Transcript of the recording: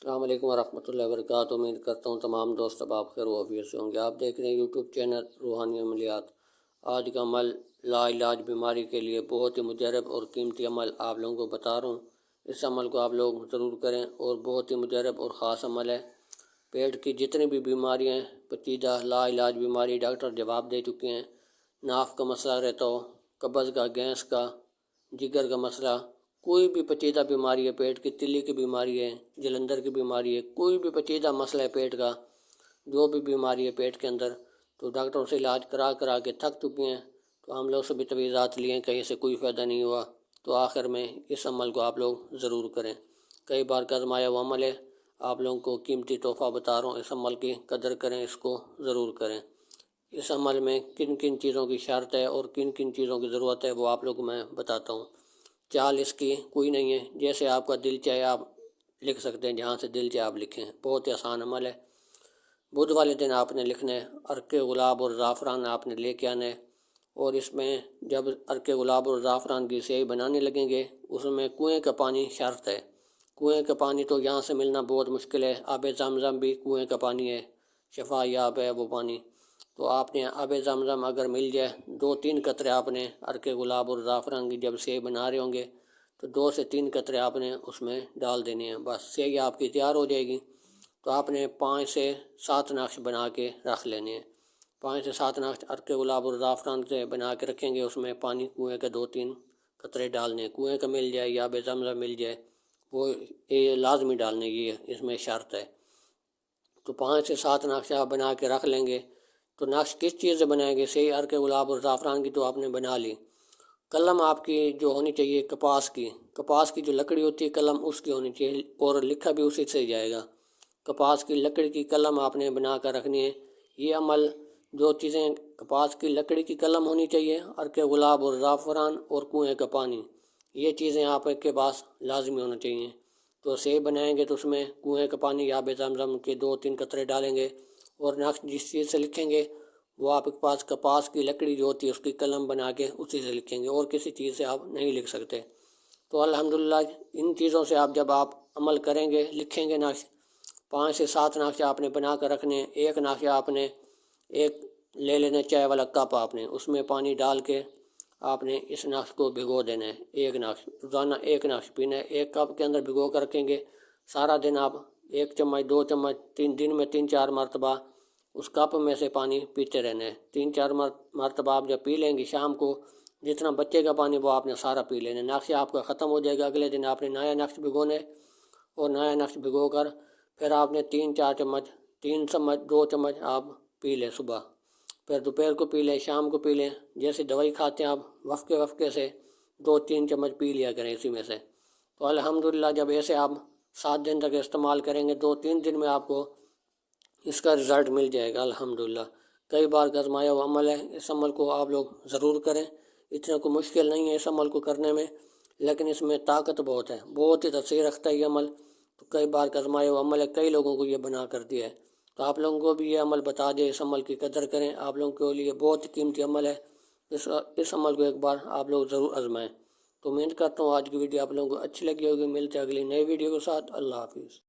السلام علیکم ورحمۃ اللہ وبرکاتہ۔ امید کرتا ہوں تمام دوست اب آپ خیر و عافیت سے ہوں گے۔ آپ دیکھ رہے ہیں یوٹیوب چینل روحانی عملیات۔ آج کا عمل لا علاج بیماری کے لیے بہت ہی مجرب اور قیمتی عمل آپ لوگوں کو بتا رہا ہوں۔ اس عمل کو آپ لوگ ضرور کریں اور بہت ہی مجرب اور خاص عمل ہے۔ پیٹ کی جتنی بھی بیماریاں ہیں، پیچیدہ لا علاج بیماری ڈاکٹر جواب دے چکے ہیں۔ ناف کا مسئلہ رہتا ہو، قبض کا، گیس کا، جگر کا مسئلہ، کوئی بھی پیچیدہ بیماری ہے، پیٹ کی تلی کی بیماری ہے، جلندر کی بیماری ہے، کوئی بھی پیچیدہ مسئلہ ہے پیٹ کا، جو بھی بیماری ہے پیٹ کے اندر، تو ڈاکٹروں سے علاج کرا کے تھک چکے ہیں۔ تو ہم لوگ سے بھی تجویزات لیے، کہیں سے کوئی فائدہ نہیں ہوا، تو آخر میں اس عمل کو آپ لوگ ضرور کریں۔ کئی بار کا آزمایا ہوا عمل ہے، آپ لوگوں کو قیمتی تحفہ بتا رہا ہوں، اس عمل کی قدر کریں، اس کو ضرور کریں۔ اس عمل میں کن کن چیزوں کی شرط ہے اور کن کن چیزوں کی ضرورت ہے وہ آپ لوگوں کو میں بتاتا ہوں۔ چال اس کی کوئی نہیں ہے، جیسے آپ کا دل چاہے آپ لکھ سکتے ہیں، جہاں سے دل چاہے آپ لکھیں، بہت ہی آسان عمل ہے۔ بدھ والے دن آپ نے لکھنا ہے، عرق گلاب اور زعفران آپ نے لے کے آنا ہے، اور اس میں جب عرق گلاب اور زعفران کی سیاہی بنانے لگیں گے، اس میں کنویں کا پانی شرط ہے۔ کنویں کا پانی تو یہاں سے ملنا بہت مشکل ہے، آب زمزم بھی کنویں کا پانی ہے، شفا یاب ہے وہ پانی۔ تو آپ نے آب زمزم اگر مل جائے، 2-3 قطرے آپ نے عرق گلاب اور زعفران کی جب سیاہی بنا رہے ہوں گے تو 2 سے 3 قطرے آپ نے اس میں ڈال دینے ہیں، بس سیاہی آپ کی تیار ہو جائے گی۔ تو آپ نے 5 سے 7 نقش بنا کے رکھ لینے ہیں۔ 5 سے 7 نقش عرق گلاب اور زعفران سے بنا کے رکھیں گے، اس میں پانی کنویں کے 2-3 قطرے ڈالنے، کنویں کا مل جائے یا آب زمزم مل جائے، وہ یہ لازمی ڈالنے کی اس میں شرط ہے۔ تو 5 سے 7 نقش آپ بنا کے رکھ لیں گے۔ تو نقش کس چیز سے بنائیں گے؟ صحیح عرق گلاب اور زعفران کی تو آپ نے بنا لی۔ قلم آپ کی جو ہونی چاہیے کپاس کی جو لکڑی ہوتی ہے، قلم اس کی ہونی چاہیے، اور لکھا بھی اسی سے جائے گا۔ کپاس کی لکڑی کی قلم آپ نے بنا کر رکھنی ہے۔ یہ عمل جو چیزیں کپاس کی لکڑی کی قلم ہونی چاہیے، عرق گلاب اور زعفران اور کنویں کا پانی، یہ چیزیں آپ کے پاس لازمی ہونا چاہیے۔ تو سیب بنائیں گے تو اس میں کنویں کا پانی یا آب زمزم کے 2-3 قطرے ڈالیں گے، اور نقش جس چیز سے لکھیں گے وہ آپ کے پاس کپاس کی لکڑی جو ہوتی ہے اس کی قلم بنا کے اسی سے لکھیں گے، اور کسی چیز سے آپ نہیں لکھ سکتے۔ تو الحمدللہ ان چیزوں سے آپ جب آپ عمل کریں گے، لکھیں گے نقش، 5 سے 7 نقش آپ نے بنا کر رکھنے۔ ایک نقش آپ نے ایک لے لینا، چائے والا کپ، آپ نے اس میں پانی ڈال کے آپ نے اس نقش کو بھگو دینا ہے۔ ایک نقش روزانہ ایک نقش پینا ہے، ایک کپ کے اندر بھگو کر رکھیں گے۔ سارا دن آپ 1 چمچ 2 چمچ 3 دن میں 3-4 مرتبہ اس کپ میں سے پانی پیتے رہنا ہے۔ 3-4 مرتبہ آپ جب پی لیں گے، شام کو جتنا بچے گا پانی وہ آپ نے سارا پی لینا ہے۔ نقش آپ کا ختم ہو جائے گا، اگلے دن آپ نے نیا نقش بھگونا ہے، اور نیا نقش بھگو کر پھر آپ نے 3-4 چمچ 3 چمچ 2 چمچ آپ پی لیں صبح، پھر دوپہر کو پی لیں، شام کو پی لیں۔ جیسے دوائی کھاتے ہیں آپ، وقفے سے 2-3 چمچ پی لیا کریں اسی میں سے۔ تو الحمدللہ جب ایسے آپ 7 دن تک استعمال کریں گے، 2-3 دن میں آپ کو اس کا رزلٹ مل جائے گا الحمدللہ۔ کئی بار کا آزمایا ہوا عمل ہے، اس عمل کو آپ لوگ ضرور کریں۔ اتنا کوئی مشکل نہیں ہے اس عمل کو کرنے میں، لیکن اس میں طاقت بہت ہے، بہت ہی تاثیر رکھتا ہے یہ عمل۔ تو کئی بار کا آزمایا ہوا عمل ہے، کئی لوگوں کو یہ بنا کر دیا ہے۔ تو آپ لوگوں کو بھی یہ عمل بتا دیں، اس عمل کی قدر کریں، آپ لوگوں کے لیے بہت ہی قیمتی عمل ہے۔ اس عمل کو ایک بار آپ لوگ ضرور آزمائیں۔ تو امید کرتا ہوں آج کی ویڈیو آپ لوگوں کو اچھی لگی ہوگی۔ ملتے ہیں اگلی نئی ویڈیو کے ساتھ۔ اللہ حافظ۔